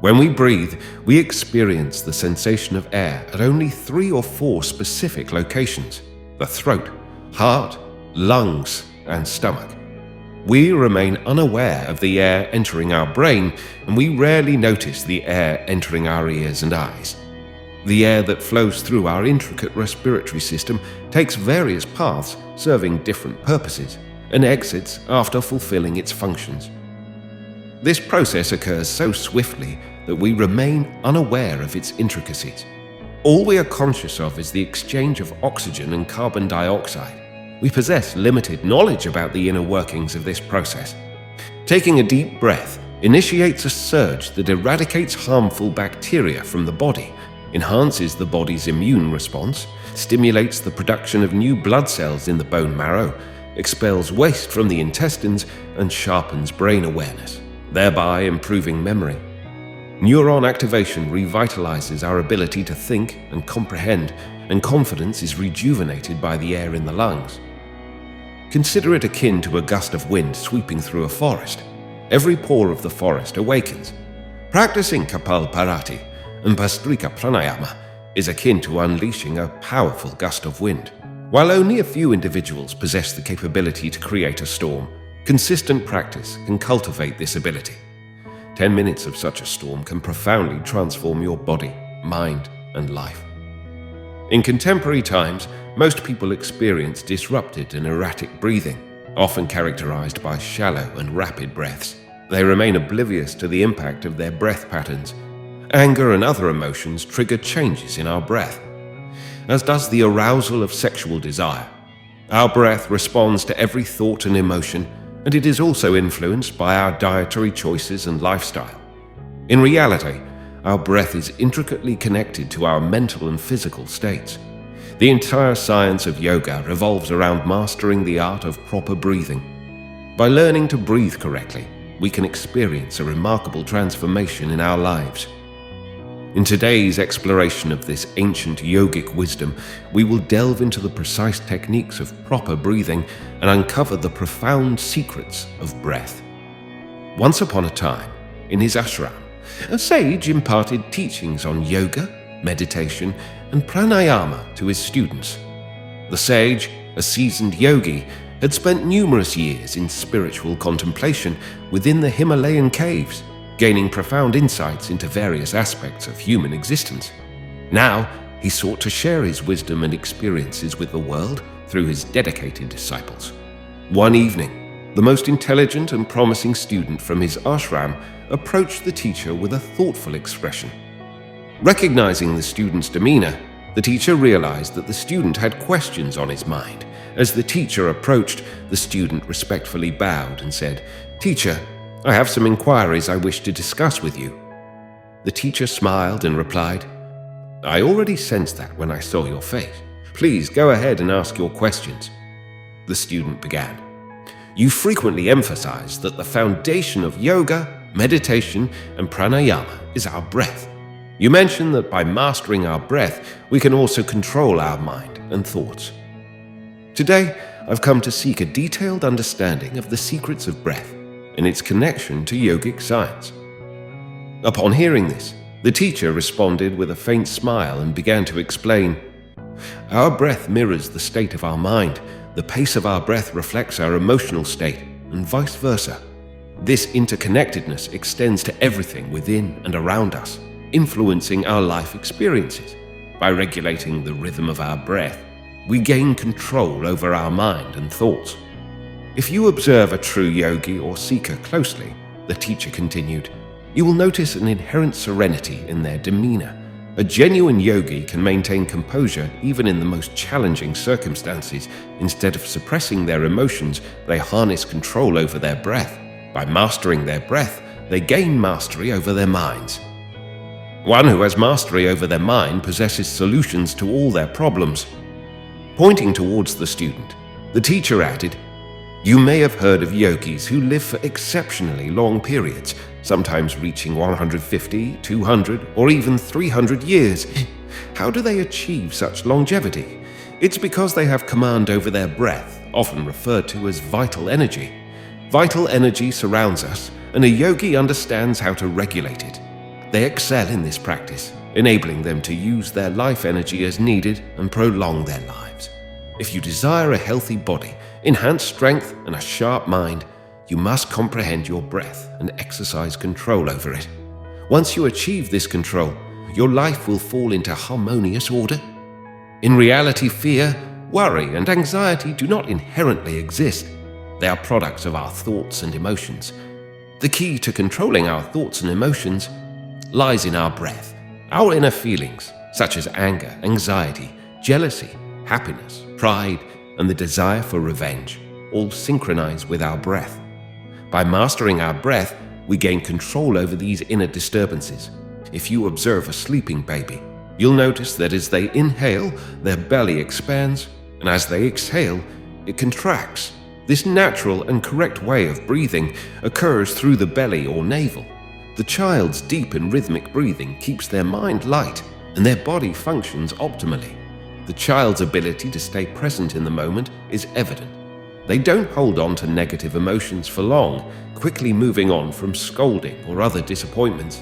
When we breathe, we experience the sensation of air at only 3 or 4 specific locations: the throat, heart, lungs, and stomach. We remain unaware of the air entering our brain, and we rarely notice the air entering our ears and eyes. The air that flows through our intricate respiratory system takes various paths serving different purposes and exits after fulfilling its functions. This process occurs so swiftly that we remain unaware of its intricacies. All we are conscious of is the exchange of oxygen and carbon dioxide. We possess limited knowledge about the inner workings of this process. Taking a deep breath initiates a surge that eradicates harmful bacteria from the body, enhances the body's immune response, stimulates the production of new blood cells in the bone marrow, expels waste from the intestines, and sharpens brain awareness, thereby improving memory. Neuron activation revitalizes our ability to think and comprehend, and confidence is rejuvenated by the air in the lungs. Consider it akin to a gust of wind sweeping through a forest. Every pore of the forest awakens. Practicing Kapalbhati and Bhastrika Pranayama is akin to unleashing a powerful gust of wind. While only a few individuals possess the capability to create a storm, consistent practice can cultivate this ability. 10 minutes of such a storm can profoundly transform your body, mind, and life. In contemporary times, most people experience disrupted and erratic breathing, often characterized by shallow and rapid breaths. They remain oblivious to the impact of their breath patterns. Anger and other emotions trigger changes in our breath, as does the arousal of sexual desire. Our breath responds to every thought and emotion, and it is also influenced by our dietary choices and lifestyle. In reality, our breath is intricately connected to our mental and physical states. The entire science of yoga revolves around mastering the art of proper breathing. By learning to breathe correctly, we can experience a remarkable transformation in our lives. In today's exploration of this ancient yogic wisdom, we will delve into the precise techniques of proper breathing and uncover the profound secrets of breath. Once upon a time, in his ashram, a sage imparted teachings on yoga, meditation, and pranayama to his students. The sage, a seasoned yogi, had spent numerous years in spiritual contemplation within the Himalayan caves, gaining profound insights into various aspects of human existence. Now, he sought to share his wisdom and experiences with the world through his dedicated disciples. One evening, the most intelligent and promising student from his ashram approached the teacher with a thoughtful expression. Recognizing the student's demeanor, the teacher realized that the student had questions on his mind. As the teacher approached, the student respectfully bowed and said, "Teacher, I have some inquiries I wish to discuss with you." The teacher smiled and replied, "I already sensed that when I saw your face. Please go ahead and ask your questions." The student began, "You frequently emphasize that the foundation of yoga, meditation, and pranayama is our breath. You mention that by mastering our breath, we can also control our mind and thoughts. Today, I've come to seek a detailed understanding of the secrets of breath and its connection to yogic science." Upon hearing this, the teacher responded with a faint smile and began to explain, "Our breath mirrors the state of our mind. The pace of our breath reflects our emotional state, and vice versa. This interconnectedness extends to everything within and around us, influencing our life experiences. By regulating the rhythm of our breath, we gain control over our mind and thoughts." If you observe a true yogi or seeker closely, the teacher continued, you will notice an inherent serenity in their demeanor. A genuine yogi can maintain composure even in the most challenging circumstances. Instead of suppressing their emotions, they harness control over their breath. By mastering their breath, they gain mastery over their minds. One who has mastery over their mind possesses solutions to all their problems. Pointing towards the student, the teacher added, "You may have heard of yogis who live for exceptionally long periods, sometimes reaching 150, 200, or even 300 years. How do they achieve such longevity? It's because they have command over their breath, often referred to as vital energy. Vital energy surrounds us, and a yogi understands how to regulate it. They excel in this practice, enabling them to use their life energy as needed and prolong their lives. If you desire a healthy body, enhanced strength, and a sharp mind, you must comprehend your breath and exercise control over it. Once you achieve this control, your life will fall into harmonious order. In reality, fear, worry, and anxiety do not inherently exist. They are products of our thoughts and emotions. The key to controlling our thoughts and emotions lies in our breath. Our inner feelings, such as anger, anxiety, jealousy, happiness, pride, and the desire for revenge, all synchronize with our breath. By mastering our breath, we gain control over these inner disturbances. If you observe a sleeping baby, you'll notice that as they inhale, their belly expands, and as they exhale, it contracts. This natural and correct way of breathing occurs through the belly or navel. The child's deep and rhythmic breathing keeps their mind light, and their body functions optimally. The child's ability to stay present in the moment is evident. They don't hold on to negative emotions for long, quickly moving on from scolding or other disappointments.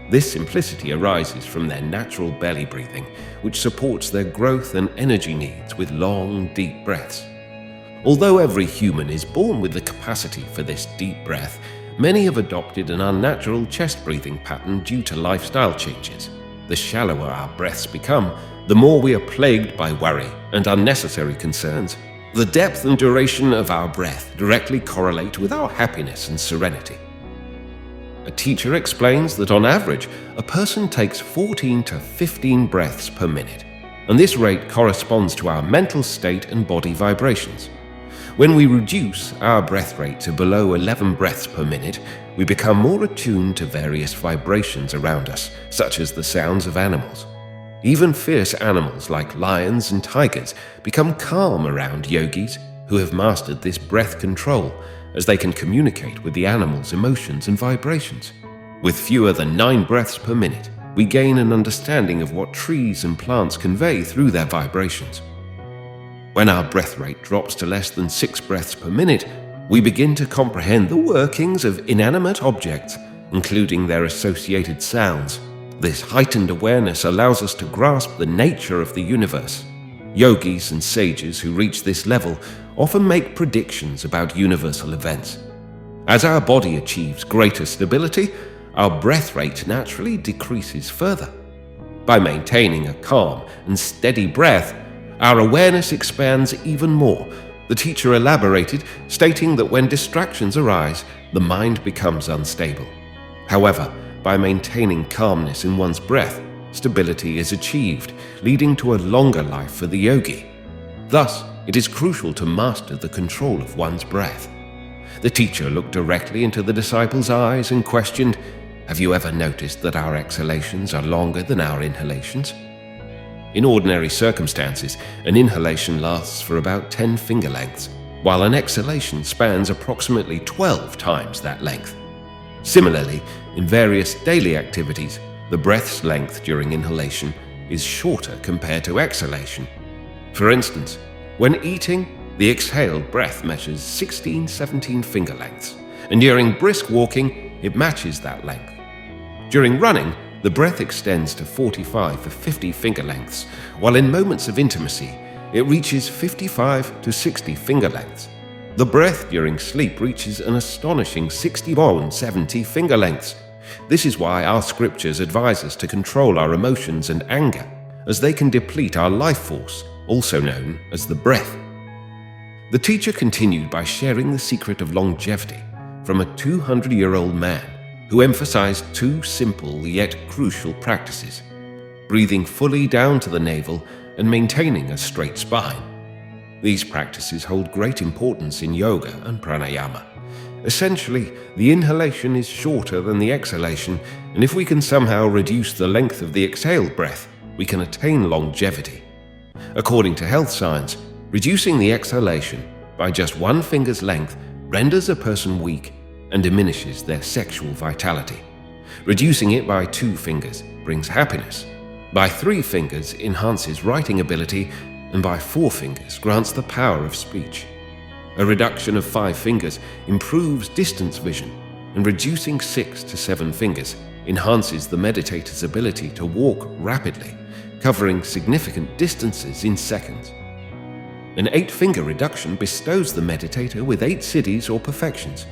This simplicity arises from their natural belly breathing, which supports their growth and energy needs with long, deep breaths. Although every human is born with the capacity for this deep breath, many have adopted an unnatural chest breathing pattern due to lifestyle changes. The shallower our breaths become, the more we are plagued by worry and unnecessary concerns. The depth and duration of our breath directly correlate with our happiness and serenity. A teacher explains that on average, a person takes 14 to 15 breaths per minute, and this rate corresponds to our mental state and body vibrations. When we reduce our breath rate to below 11 breaths per minute, we become more attuned to various vibrations around us, such as the sounds of animals. Even fierce animals like lions and tigers become calm around yogis who have mastered this breath control, as they can communicate with the animal's emotions and vibrations. With fewer than 9 breaths per minute, we gain an understanding of what trees and plants convey through their vibrations. When our breath rate drops to less than 6 breaths per minute, we begin to comprehend the workings of inanimate objects, including their associated sounds. This heightened awareness allows us to grasp the nature of the universe. Yogis and sages who reach this level often make predictions about universal events. As our body achieves greater stability, our breath rate naturally decreases further. By maintaining a calm and steady breath, our awareness expands even more. The teacher elaborated, stating that when distractions arise, the mind becomes unstable. However, by maintaining calmness in one's breath, stability is achieved, leading to a longer life for the yogi. Thus, it is crucial to master the control of one's breath. The teacher looked directly into the disciple's eyes and questioned, "Have you ever noticed that our exhalations are longer than our inhalations?" In ordinary circumstances, an inhalation lasts for about 10 finger lengths, while an exhalation spans approximately 12 times that length. Similarly, in various daily activities, the breath's length during inhalation is shorter compared to exhalation. For instance, when eating, the exhaled breath measures 16-17 finger lengths, and during brisk walking, it matches that length. During running, the breath extends to 45 to 50 finger lengths, while in moments of intimacy, it reaches 55 to 60 finger lengths. The breath during sleep reaches an astonishing 61-70 finger lengths. This is why our scriptures advise us to control our emotions and anger, as they can deplete our life force, also known as the breath. The teacher continued by sharing the secret of longevity from a 200-year-old man who emphasized 2 simple yet crucial practices: breathing fully down to the navel and maintaining a straight spine. These practices hold great importance in yoga and pranayama. Essentially, the inhalation is shorter than the exhalation, and if we can somehow reduce the length of the exhaled breath, we can attain longevity. According to health science, reducing the exhalation by just 1 finger's length renders a person weak and diminishes their sexual vitality. Reducing it by 2 fingers brings happiness. By 3 fingers enhances writing ability, and by 4 fingers grants the power of speech. A reduction of 5 fingers improves distance vision, and reducing 6 to 7 fingers enhances the meditator's ability to walk rapidly, covering significant distances in seconds. An 8-finger reduction bestows the meditator with 8 siddhis or perfections.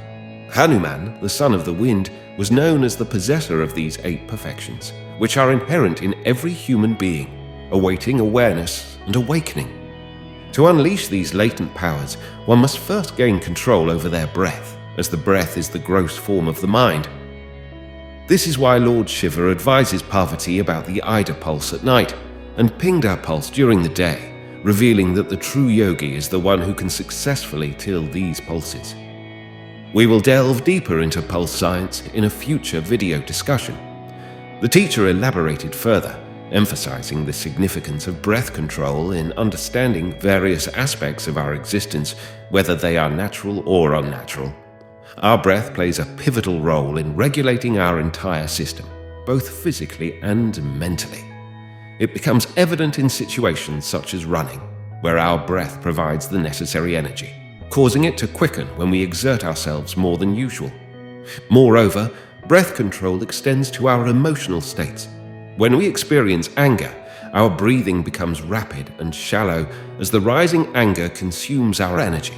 Hanuman, the son of the wind, was known as the possessor of these 8 perfections, which are inherent in every human being, awaiting awareness and awakening. To unleash these latent powers, one must first gain control over their breath, as the breath is the gross form of the mind. This is why Lord Shiva advises Parvati about the Ida pulse at night and Pingda pulse during the day, revealing that the true yogi is the one who can successfully till these pulses. We will delve deeper into pulse science in a future video discussion. The teacher elaborated further, emphasizing the significance of breath control in understanding various aspects of our existence, whether they are natural or unnatural. Our breath plays a pivotal role in regulating our entire system, both physically and mentally. It becomes evident in situations such as running, where our breath provides the necessary energy, causing it to quicken when we exert ourselves more than usual. Moreover, breath control extends to our emotional states. When we experience anger, our breathing becomes rapid and shallow as the rising anger consumes our energy.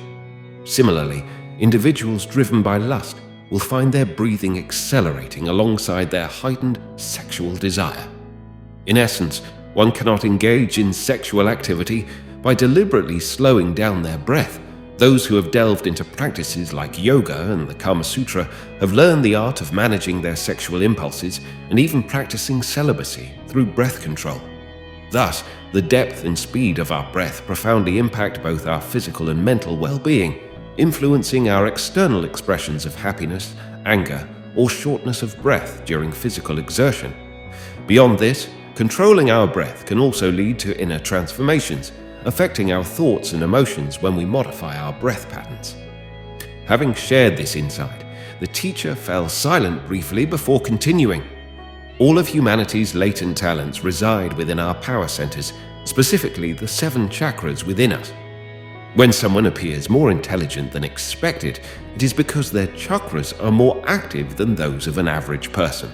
Similarly, individuals driven by lust will find their breathing accelerating alongside their heightened sexual desire. In essence, one cannot engage in sexual activity by deliberately slowing down their breath. Those who have delved into practices like yoga and the Kama Sutra have learned the art of managing their sexual impulses and even practicing celibacy through breath control. Thus, the depth and speed of our breath profoundly impact both our physical and mental well-being, influencing our external expressions of happiness, anger, or shortness of breath during physical exertion. Beyond this, controlling our breath can also lead to inner transformations, affecting our thoughts and emotions when we modify our breath patterns. Having shared this insight, the teacher fell silent briefly before continuing. All of humanity's latent talents reside within our power centers, specifically the 7 chakras within us. When someone appears more intelligent than expected, it is because their chakras are more active than those of an average person.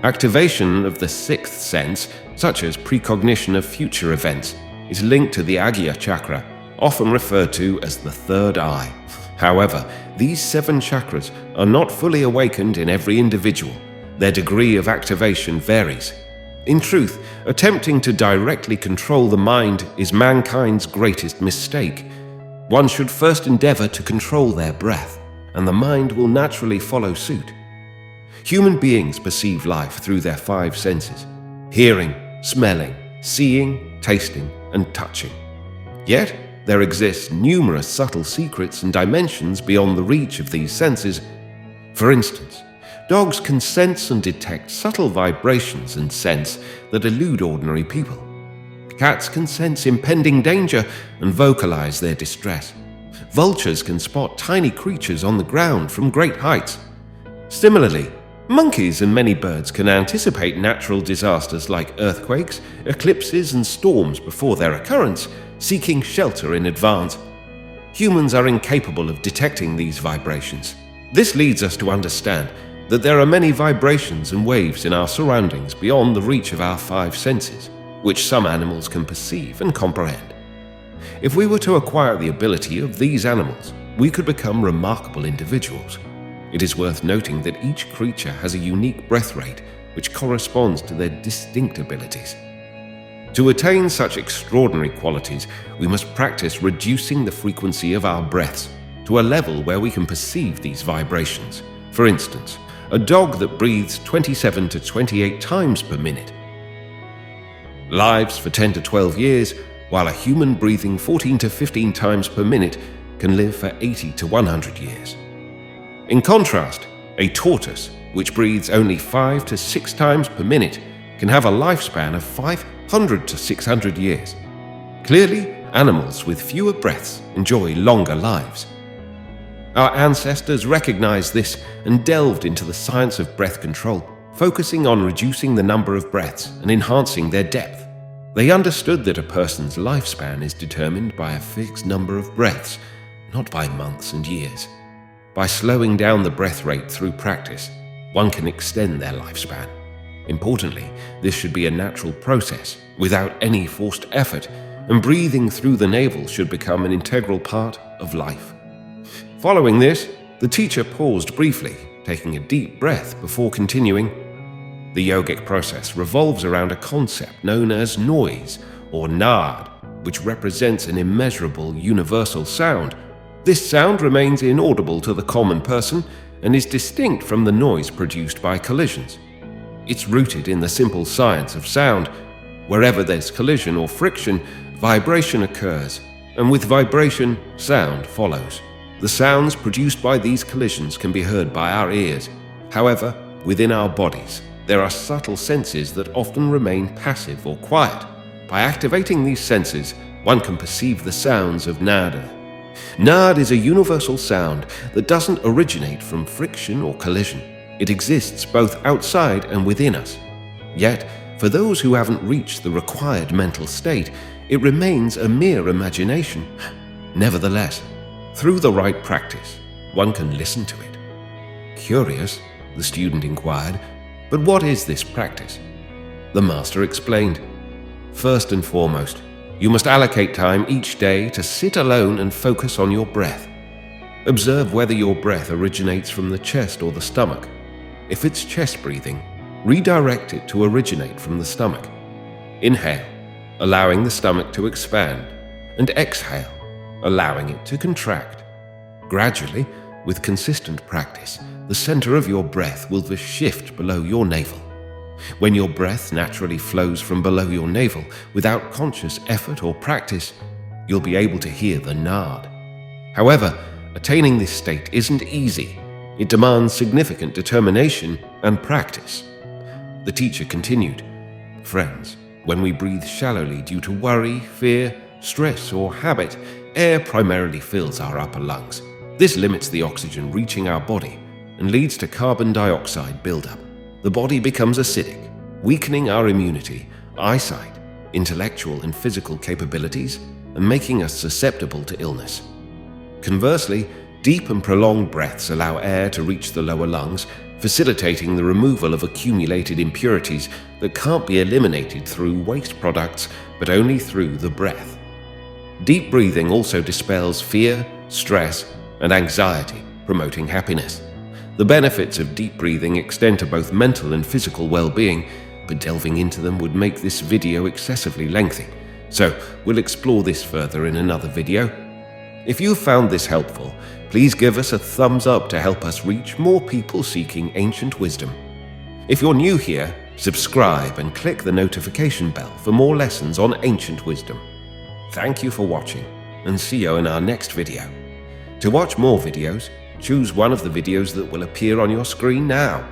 Activation of the 6th sense, such as precognition of future events, is linked to the Agya chakra, often referred to as the 3rd eye. However, these 7 chakras are not fully awakened in every individual. Their degree of activation varies. In truth, attempting to directly control the mind is mankind's greatest mistake. One should first endeavor to control their breath, and the mind will naturally follow suit. Human beings perceive life through their 5 senses: hearing, smelling, seeing, tasting, and touching. Yet, there exist numerous subtle secrets and dimensions beyond the reach of these senses. For instance, dogs can sense and detect subtle vibrations and scents that elude ordinary people. Cats can sense impending danger and vocalize their distress. Vultures can spot tiny creatures on the ground from great heights. Similarly, monkeys and many birds can anticipate natural disasters like earthquakes, eclipses, and storms before their occurrence, seeking shelter in advance. Humans are incapable of detecting these vibrations. This leads us to understand that there are many vibrations and waves in our surroundings beyond the reach of our 5 senses, which some animals can perceive and comprehend. If we were to acquire the ability of these animals, we could become remarkable individuals. It is worth noting that each creature has a unique breath rate which corresponds to their distinct abilities. To attain such extraordinary qualities, we must practice reducing the frequency of our breaths to a level where we can perceive these vibrations. For instance, a dog that breathes 27 to 28 times per minute lives for 10 to 12 years, while a human breathing 14 to 15 times per minute can live for 80 to 100 years. In contrast, a tortoise, which breathes only 5 to 6 times per minute, can have a lifespan of 500 to 600 years. Clearly, animals with fewer breaths enjoy longer lives. Our ancestors recognized this and delved into the science of breath control, focusing on reducing the number of breaths and enhancing their depth. They understood that a person's lifespan is determined by a fixed number of breaths, not by months and years. By slowing down the breath rate through practice, one can extend their lifespan. Importantly, this should be a natural process, without any forced effort, and breathing through the navel should become an integral part of life. Following this, the teacher paused briefly, taking a deep breath before continuing. The yogic process revolves around a concept known as noise, or nad, which represents an immeasurable universal sound. This sound remains inaudible to the common person and is distinct from the noise produced by collisions. It's rooted in the simple science of sound. Wherever there's collision or friction, vibration occurs, and with vibration, sound follows. The sounds produced by these collisions can be heard by our ears. However, within our bodies, there are subtle senses that often remain passive or quiet. By activating these senses, one can perceive the sounds of nada. Nad is a universal sound that doesn't originate from friction or collision. It exists both outside and within us. Yet, for those who haven't reached the required mental state, it remains a mere imagination. Nevertheless, through the right practice, one can listen to it. Curious, the student inquired, but what is this practice? The master explained. First and foremost, you must allocate time each day to sit alone and focus on your breath. Observe whether your breath originates from the chest or the stomach. If it's chest breathing, redirect it to originate from the stomach. Inhale, allowing the stomach to expand, and exhale, allowing it to contract. Gradually, with consistent practice, the center of your breath will shift below your navel. When your breath naturally flows from below your navel without conscious effort or practice, you'll be able to hear the nad. However, attaining this state isn't easy. It demands significant determination and practice. The teacher continued, Friends, when we breathe shallowly due to worry, fear, stress, or habit, air primarily fills our upper lungs. This limits the oxygen reaching our body and leads to carbon dioxide buildup. The body becomes acidic, weakening our immunity, eyesight, intellectual and physical capabilities, and making us susceptible to illness. Conversely, deep and prolonged breaths allow air to reach the lower lungs, facilitating the removal of accumulated impurities that can't be eliminated through waste products, but only through the breath. Deep breathing also dispels fear, stress, and anxiety, promoting happiness. The benefits of deep breathing extend to both mental and physical well-being, but delving into them would make this video excessively lengthy, so we'll explore this further in another video. If you found this helpful, please give us a thumbs up to help us reach more people seeking ancient wisdom. If you're new here, subscribe and click the notification bell for more lessons on ancient wisdom. Thank you for watching, and see you in our next video. To watch more videos, choose one of the videos that will appear on your screen now.